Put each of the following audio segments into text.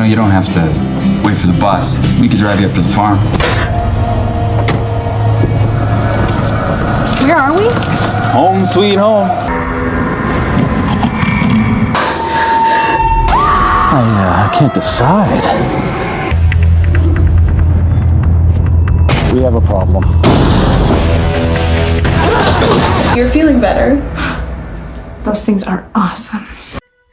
you don't have to wait for the bus. We could drive you up to the farm. Where are we? Home sweet home. I can't decide. We have a problem. You're feeling better. Those things are awesome.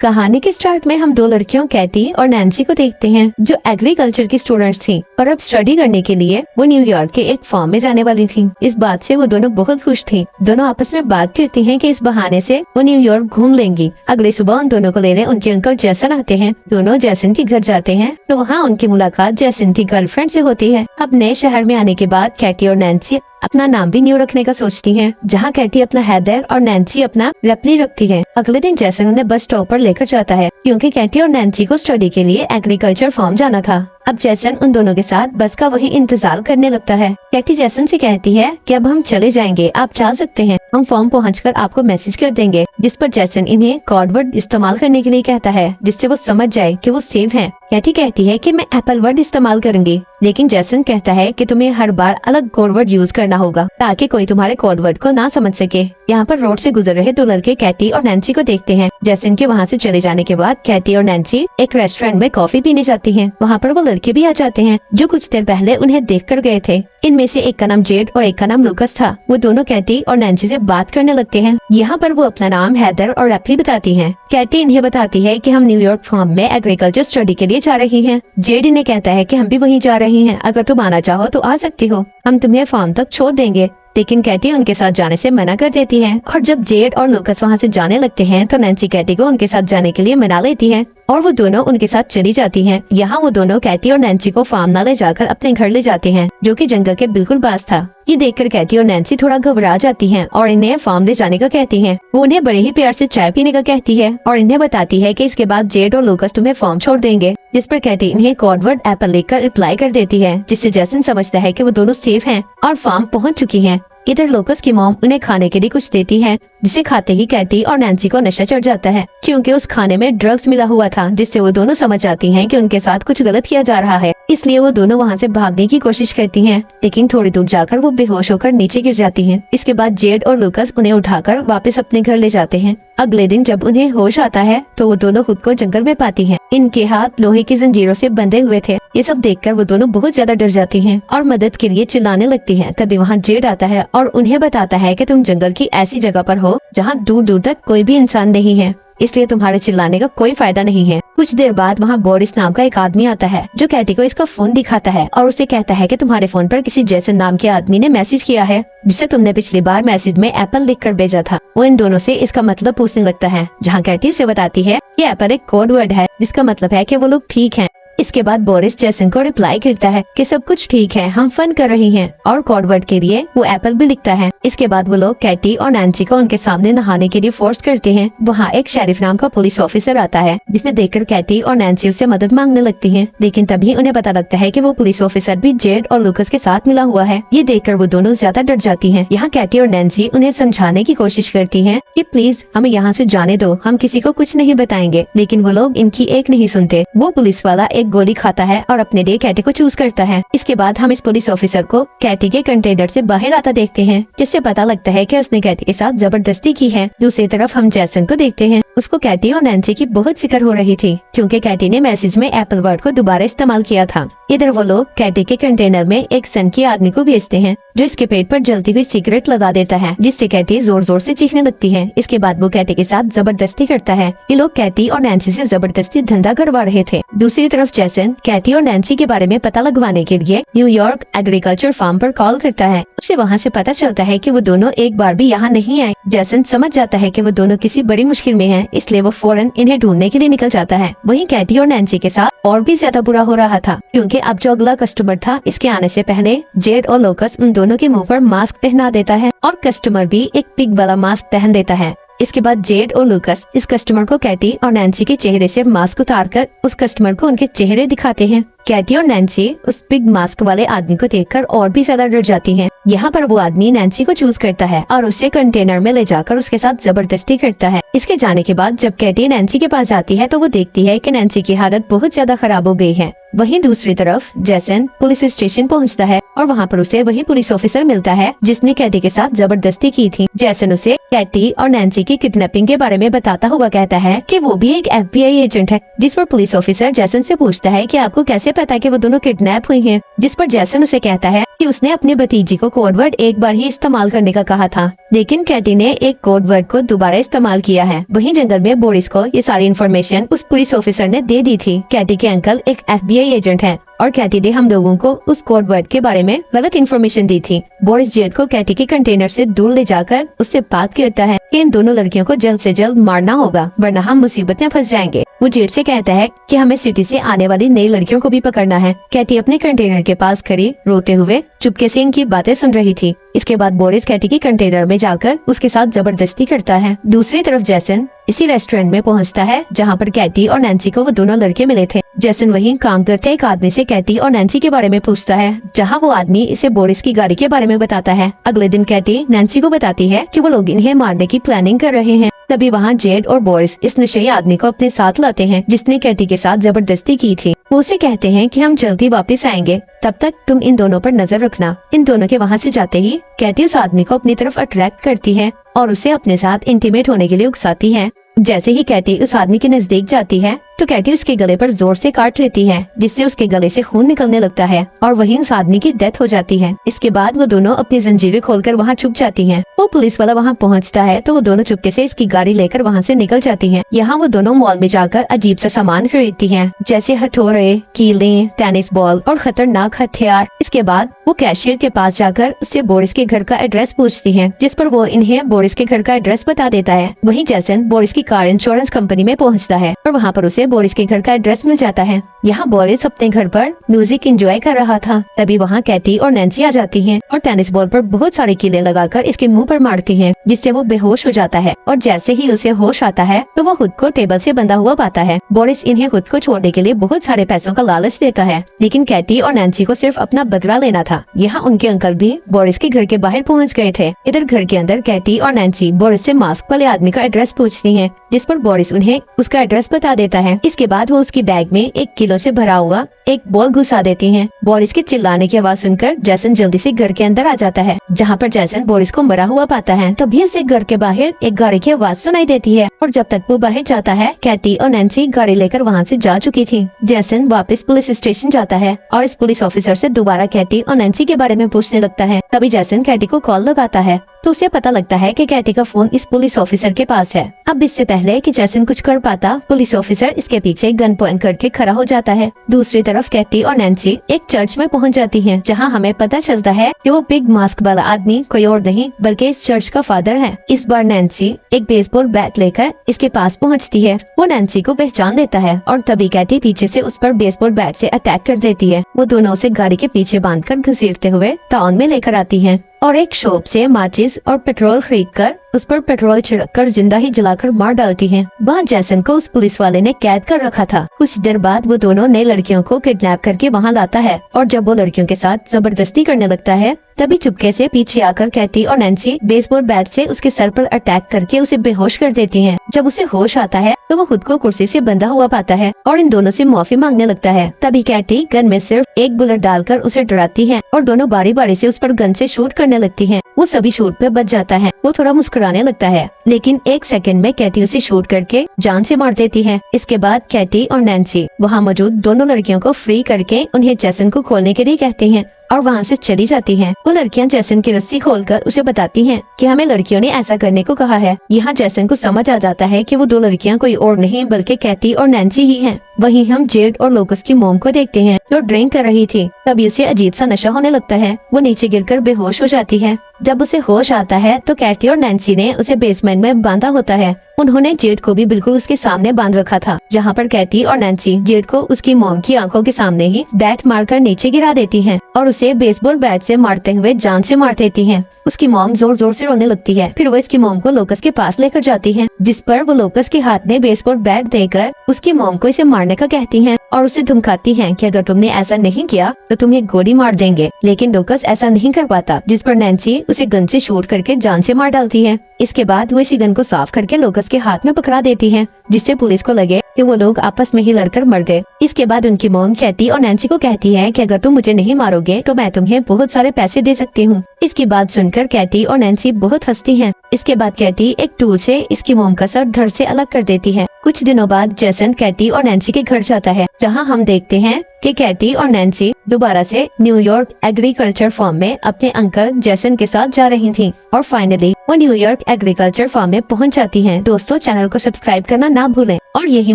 कहानी के start में हम दो लड़कियों Katie और Nancy को देखते हैं जो एग्रीकल्चर की स्टूडेंट्स थी और अब स्टडी करने के लिए वो न्यूयॉर्क के एक फार्म में जाने वाली थी। इस बात से वो दोनों बहुत खुश थी। दोनों आपस में बात करती हैं कि इस बहाने से वो न्यूयॉर्क घूम लेंगी। अगले सुबह उन दोनों को लेने उनके अंकल जैसन आते हैं। दोनों जैसन के घर जाते हैं तो वहाँ उनकी मुलाकात जैसन की गर्लफ्रेंड से होती है। अब नए शहर में आने के बाद कैटी और नैन्सी अपना नाम भी न्यू रखने का सोचती हैं, जहाँ कैटी अपना हैदर और नैन्सी अपना रैपली रखती है। अगले दिन जैसन उन्हें बस स्टॉप पर लेकर जाता है क्योंकि कैटी और नैन्सी को स्टडी के लिए एग्रीकल्चर फार्म जाना था। अब जैसन उन दोनों के साथ बस का वही इंतजार करने लगता है। कैटी जैसन से कहती है कि अब हम चले जाएंगे, आप जा सकते हैं, हम फॉर्म पहुंचकर आपको मैसेज कर देंगे। जिस पर जैसन इन्हें कोड वर्ड इस्तेमाल करने के लिए कहता है जिससे वो समझ जाए कि वो सेफ हैं। कैटी कहती है कि मैं एप्पल वर्ड इस्तेमाल करूंगी, लेकिन जैसन कहता है कि तुम्हें हर बार अलग कोड वर्ड यूज करना होगा ताकि कोई तुम्हारे कोड वर्ड को ना समझ सके। यहाँ पर रोड से गुजर रहे दो लड़के कैटी और नैन्सी को देखते हैं। जैसन के वहाँ से चले जाने के बाद कैटी और नैन्सी एक रेस्टोरेंट में कॉफी पीने जाती हैं। वहाँ पर वो लड़के भी आ जाते हैं जो कुछ देर पहले उन्हें देख कर गए थे। इनमें से एक का नाम जेड और एक का नाम लूकस था। वो दोनों कैटी और नैन्सी से बात करने लगते हैं। यहाँ पर वो अपना नाम हैदर और रैपली बताती हैं। कैटी इन्हें बताती है कि हम न्यूयॉर्क फार्म में एग्रीकल्चर स्टडी के लिए जा रही हैं। जेड इन्हें कहता है कि हम भी वहीं जा रही हैं, अगर तुम आना चाहो तो आ सकती हो, हम तुम्हें फार्म तक छोड़ देंगे। लेकिन कैटी उनके साथ जाने से मना कर देती है और जब जेड और लूकस वहाँ से जाने लगते हैं तो नैन्सी कैटी को उनके साथ जाने के लिए मना लेती है और वो दोनों उनके साथ चली जाती हैं। यहाँ वो दोनों कैटी और नैन्सी को फार्म न ले जाकर अपने घर ले जाते हैं जो कि जंगल के बिल्कुल पास था। ये देखकर कैटी और नैन्सी थोड़ा घबरा जाती हैं और इन्हें फार्म ले जाने का कहती हैं। वो उन्हें बड़े ही प्यार से चाय पीने का कहती है और इन्हें बताती है कि इसके बाद जेड और लूकस तुम्हें फार्म छोड़ देंगे। जिस पर कैटी इन्हें कोड वर्ड एप्पल लिखकर रिप्लाई कर देती है जिससे जैसन समझता है कि वो दोनों सेफ हैं और फार्म पहुँच चुकी हैं। इधर लूकस की मॉम उन्हें खाने के लिए कुछ देती है जिसे खाते ही कैटी और नैन्सी को नशा चढ़ जाता है क्योंकि उस खाने में ड्रग्स मिला हुआ था, जिससे वो दोनों समझ जाती हैं कि उनके साथ कुछ गलत किया जा रहा है। इसलिए वो दोनों वहाँ से भागने की कोशिश करती हैं, लेकिन थोड़ी दूर जाकर वो बेहोश होकर नीचे गिर जाती हैं। इसके बाद जेड और लूकस उन्हें उठाकर वापस अपने घर ले जाते हैं। अगले दिन जब उन्हें होश आता है तो वो दोनों खुद को जंगल में पाती हैं। इनके हाथ लोहे की जंजीरों से बंधे हुए थे। ये सब देखकर वो दोनों बहुत ज्यादा डर जाती हैं और मदद के लिए चिल्लाने लगती हैं। तभी वहाँ जेड आता है और उन्हें बताता है कि तुम जंगल की ऐसी जगह पर हो जहाँ दूर दूर तक कोई भी इंसान नहीं है, इसलिए तुम्हारे चिल्लाने का कोई फायदा नहीं है। कुछ देर बाद वहाँ बोरिस नाम का एक आदमी आता है जो कैटी को इसका फोन दिखाता है और उसे कहता है कि तुम्हारे फोन पर किसी जैसन नाम के आदमी ने मैसेज किया है जिसे तुमने पिछली बार मैसेज में एप्पल लिखकर भेजा था। वो इन दोनों से इसका मतलब पूछने लगता है, जहाँ कैटी उसे बताती है कि एप्पल एक कोड वर्ड है जिसका मतलब है कि वो लोग ठीक हैं। इसके बाद बोरिस जैसन को रिप्लाई करता है कि सब कुछ ठीक है, हम फन कर रही हैं, और कोड वर्ड के लिए वो एप्पल भी लिखता है। इसके बाद वो लोग कैटी और नैन्सी को उनके सामने नहाने के लिए फोर्स करते हैं। वहाँ एक शेरिफ नाम का पुलिस ऑफिसर आता है जिसे देखकर कैटी और नैन्सी उससे मदद मांगने लगती हैं, लेकिन तभी उन्हें पता लगता है कि वो पुलिस ऑफिसर भी जेड और लूकस के साथ मिला हुआ है। ये देखकर वो दोनों ज्यादा डर जाती हैं। यहाँ कैटी और नैन्सी उन्हें समझाने की कोशिश करती हैं कि प्लीज हमें यहाँ से जाने दो, हम किसी को कुछ नहीं बताएंगे, लेकिन वो लोग इनकी एक नहीं सुनते। वो पुलिस वाला एक गोली खाता है और अपने लिए कैटी को चूज करता है। इसके बाद हम इस पुलिस ऑफिसर को कैटी के कंटेनर से बाहर आता देखते हैं, जिससे पता लगता है कि उसने कैटी के साथ जबरदस्ती की है। दूसरी तरफ हम जैसन को देखते हैं। उसको कैटी और नैन्सी की बहुत फिक्र हो रही थी क्योंकि कैटी ने मैसेज में एप्पल वर्ड को दोबारा इस्तेमाल किया था। इधर वो लोग कैटी के कंटेनर में एक सन की आदमी को भेजते हैं जो इसके पेट पर जलती हुई सिगरेट लगा देता है, जिससे कैटी जोर जोर से चीखने लगती है। इसके बाद वो कैटी के साथ जबरदस्ती करता है। ये लोग कैटी और नैन्सी से जबरदस्ती धंधा करवा रहे थे। दूसरी तरफ जैसन कैटी और नैन्सी के बारे में पता लगवाने के लिए न्यूयॉर्क एग्रीकल्चर फार्म पर कॉल करता है। उसे वहाँ से पता चलता है कि वो दोनों एक बार भी यहाँ नहीं आए। जैसन समझ जाता है कि वो दोनों किसी बड़ी मुश्किल में हैं, इसलिए वो फौरन इन्हें ढूंढने के लिए निकल जाता है। वहीं कैटी और नैन्सी के साथ और भी ज्यादा बुरा हो रहा था क्योंकि अब जो अगला कस्टमर था इसके आने से पहले जेड और लूकस उन दोनों के मुंह पर मास्क पहना देता है और कस्टमर भी एक पिग वाला मास्क पहन देता है। इसके बाद जेड और लूकस इस कस्टमर को कैटी और नैन्सी के चेहरे से मास्क उतारकर उस कस्टमर को उनके चेहरे दिखाते हैं। कैटी और नैन्सी उस बिग मास्क वाले आदमी को देखकर और भी ज्यादा डर जाती हैं। यहाँ पर वो आदमी नैन्सी को चूज करता है और उसे कंटेनर में ले जाकर उसके साथ जबरदस्ती करता है। इसके जाने के बाद जब कैटी नैन्सी के पास जाती है तो वो देखती है कि नैन्सी की हालत बहुत ज्यादा खराब हो गई है। वहीं दूसरी तरफ जैसन पुलिस स्टेशन पहुंचता है और वहाँ पर उसे वही पुलिस ऑफिसर मिलता है जिसने कैटी के साथ जबरदस्ती की थी। जैसन उसे कैटी और नैन्सी की किडनैपिंग के बारे में बताता हुआ कहता है कि वो भी एक FBI एजेंट है। जिस पर पुलिस ऑफिसर जैसन से पूछता है कि आपको कैसे पता कि वो दोनों किडनैप हुई हैं? जिस पर जैसन उसे कहता है कि उसने अपने भतीजी को कोड वर्ड एक बार ही इस्तेमाल करने का कहा था, लेकिन कैटी ने एक कोड वर्ड को दोबारा इस्तेमाल किया है। वहीं जंगल में बोरिस को ये सारी इन्फॉर्मेशन उस पुलिस ऑफिसर ने दे दी थी। कैटी के अंकल एक FBI एजेंट है और कैटी ने हम लोगों को उस कोड वर्ड के बारे में गलत इन्फॉर्मेशन दी थी। बोरिस जेड को कैटी के कंटेनर से दूर ले जाकर उससे बात करता है कि इन दोनों लड़कियों को जल्द से जल्द मारना होगा वरना हम मुसीबत में फंस जाएंगे। वो जेड से कहता है कि हमें सिटी से आने वाली नई लड़कियों को भी पकड़ना है। कैटी अपने कंटेनर के पास खड़ी रोते हुए चुपके से इनकी बातें सुन रही थी। इसके बाद बोरिस कैटी की कंटेनर में जाकर उसके साथ जबरदस्ती करता है। दूसरी तरफ जैसन इसी रेस्टोरेंट में पहुंचता है जहां पर कैटी और नैन्सी को वो दोनों लड़के मिले थे। जैसन वहीं काम करते एक आदमी से कैटी और नैन्सी के बारे में पूछता है, जहां वो आदमी इसे बोरिस की गाड़ी के बारे में बताता है। अगले दिन कैटी नैन्सी को बताती है कि वो लोग इन्हें मारने की प्लानिंग कर रहे हैं। तभी वहाँ जेड और बोरिस इस नशेड़ी आदमी को अपने साथ लाते हैं जिसने कैटी के साथ जबरदस्ती की थी। वो उसे कहते हैं कि हम जल्दी वापस आएंगे, तब तक तुम इन दोनों पर नजर रखना। इन दोनों के वहाँ से जाते ही कैटी उस आदमी को अपनी तरफ अट्रैक्ट करती है और उसे अपने साथ इंटीमेट होने के लिए उकसाती है। जैसे ही कैटी उस आदमी के नजदीक जाती है तो कैटी उसके गले पर जोर से काट लेती है जिससे उसके गले से खून निकलने लगता है और वहीं उस आदमी की डेथ हो जाती है। इसके बाद वो दोनों अपनी जंजीरें खोलकर वहाँ छुप जाती हैं। वो पुलिस वाला वहाँ पहुँचता है तो वो दोनों चुपके से इसकी गाड़ी लेकर वहाँ से निकल जाती हैं। यहाँ वो दोनों मॉल में जाकर अजीब सा सामान खरीदती हैं जैसे हथौड़े, कीलें, टेनिस बॉल और खतरनाक हथियार। इसके बाद वो कैशियर के पास जाकर उससे बोरिस के घर का एड्रेस पूछती है जिस पर वो इन्हें बोरिस के घर का एड्रेस बता देता है। वहीं जैसन बोरिस की कार इंश्योरेंस कंपनी में पहुँचता है और वहाँ पर उसे बोरिस के घर का एड्रेस मिल जाता है। यहाँ बोरिस अपने घर पर म्यूजिक एंजॉय कर रहा था। तभी वहाँ कैटी और नैन्सी आ जाती हैं और टेनिस बॉल पर बहुत सारी कीलें लगाकर इसके मुंह पर मारती हैं जिससे वो बेहोश हो जाता है और जैसे ही उसे होश आता है तो वो खुद को टेबल से बंधा हुआ पाता है। बोरिस इन्हें खुद को छोड़ने के लिए बहुत सारे पैसों का लालच देता है, लेकिन कैटी और नैन्सी को सिर्फ अपना बदला लेना था। यहाँ उनके अंकल भी बोरिस के घर के बाहर पहुँच गए थे। इधर घर के अंदर कैटी और नैन्सी बोरिस से मास्क वाले आदमी का एड्रेस पूछती है जिस पर बोरिस उन्हें उसका एड्रेस बता देता है। इसके बाद वो उसकी बैग में 1 किलो से भरा हुआ एक बॉल घुसा देती हैं। बोरिस के चिल्लाने की आवाज सुनकर जैसन जल्दी से घर के अंदर आ जाता है जहाँ पर जैसन बोरिस को मरा हुआ पाता है। तभी उसे घर के बाहर एक गाड़ी की आवाज सुनाई देती है और जब तक वो बाहर जाता है कैटी और नैन्सी गाड़ी लेकर वहाँ से जा चुकी थी। जैसन वापस पुलिस स्टेशन जाता है और इस पुलिस ऑफिसर से दोबारा कैटी और नैन्सी के बारे में पूछने लगता है। तभी जैसन कैटी को कॉल लगाता है तो उसे पता लगता है कि कैटी का फोन इस पुलिस ऑफिसर के पास है। अब इससे पहले कि जैसन कुछ कर पाता पुलिस ऑफिसर इसके पीछे गन पॉइंट करके खड़ा हो जाता है। दूसरी तरफ कैटी और नैन्सी एक चर्च में पहुंच जाती हैं जहां हमें पता चलता है कि वो बिग मास्क वाला आदमी कोई और नहीं बल्कि इस चर्च का फादर है। इस बार नैन्सी एक बेसबॉल बैट लेकर इसके पास पहुंचती है। वो नैन्सी को पहचान लेता है और तभी कैटी पीछे से उस पर बेसबॉल बैट से अटैक कर देती है। वो दोनों उसे गाड़ी के पीछे बांधकर घसीटते हुए टाउन में लेकर आती है और एक शॉप से माचिस और पेट्रोल खरीदकर उस पर पेट्रोल छिड़ककर जिंदा ही जलाकर मार डालती हैं। वहाँ जैसन को उस पुलिस वाले ने कैद कर रखा था। कुछ देर बाद वो दोनों नई लड़कियों को किडनैप करके वहाँ लाता है और जब वो लड़कियों के साथ जबरदस्ती करने लगता है तभी चुपके से पीछे आकर कैटी और नैन्सी बेसबॉल बैट से उसके सर पर अटैक करके उसे बेहोश कर देती हैं। जब उसे होश आता है तो वो खुद को कुर्सी से बंधा हुआ पाता है और इन दोनों से माफी मांगने लगता है। तभी कैटी गन में सिर्फ एक बुलेट डालकर उसे डराती है और दोनों बारी बारी से उस पर गन से शूट करने लगती हैं। वो सभी शूट पे बच जाता है। वो थोड़ा मुस्कुराने लगता है लेकिन 1 सेकंड में कैटी उसे शूट करके जान से मार देती है। इसके बाद कैटी और नैन्सी वहाँ मौजूद दोनों लड़कियों को फ्री करके उन्हें जैसन को खोलने के लिए कहते हैं और वहाँ से चली जाती हैं। वो लड़कियां जैसन की रस्सी खोलकर उसे बताती हैं कि हमें लड़कियों ने ऐसा करने को कहा है। यहाँ जैसन को समझ आ जाता है कि वो 2 लड़कियां कोई और नहीं बल्कि कैटी और नैन्सी ही हैं। वहीं हम जेड और लोकस की मोम को देखते हैं जो ड्रिंक कर रही थी। तभी उसे अजीब सा नशा होने लगता है। वो नीचे गिरकर बेहोश हो जाती है। जब उसे होश आता है तो कैटी और नैन्सी ने उसे बेसमेंट में बांधा होता है उन्होंने जेड को भी बिल्कुल उसके सामने बांध रखा था, जहाँ पर कैटी और नैन्सी जेड को उसकी मॉम की आंखों के सामने ही बैट मारकर नीचे गिरा देती हैं और उसे बेसबॉल बैट से मारते हुए जान से मार देती हैं। उसकी मॉम जोर जोर से रोने लगती है। फिर वो इसकी मॉम को लोकस के पास लेकर जाती है, जिस पर वो लोकस के हाथ में बेसबॉल बैट देकर उसकी मॉम को इसे मारने का कहती हैं और उसे धमकाती हैं कि अगर तुमने ऐसा नहीं किया तो तुम्हें गोली मार देंगे। लेकिन लोकस ऐसा नहीं कर पाता, जिस पर नैन्सी उसे गन से शूट करके जान से मार डालती है। इसके बाद वो इसी गन को साफ करके लोकस के हाथ में पकड़ा देती है, जिससे पुलिस को लगे कि वो लोग आपस में ही लड़कर मर गए। इसके बाद उनकी मॉम कैटी और नैन्सी को कहती है कि अगर तुम मुझे नहीं मारोगे तो मैं तुम्हें बहुत सारे पैसे दे सकती हूँ। इसकी बात सुनकर कैटी और नैन्सी बहुत हंसती हैं। इसके बाद कैटी एक टूल से इसकी मॉम का सर धड़ से अलग कर देती है। कुछ दिनों बाद जेसन कैटी और नैन्सी के घर जाता है, जहां हम देखते हैं कि कैटी और नैन्सी दोबारा से न्यूयॉर्क एग्रीकल्चर फार्म में अपने अंकल जेसन के साथ जा रही थीं और फाइनली वो न्यूयॉर्क एग्रीकल्चर फार्म में पहुंच जाती हैं। दोस्तों, चैनल को सब्सक्राइब करना ना भूलें और यही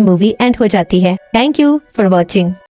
मूवी एंड हो जाती है। Thank you for watching.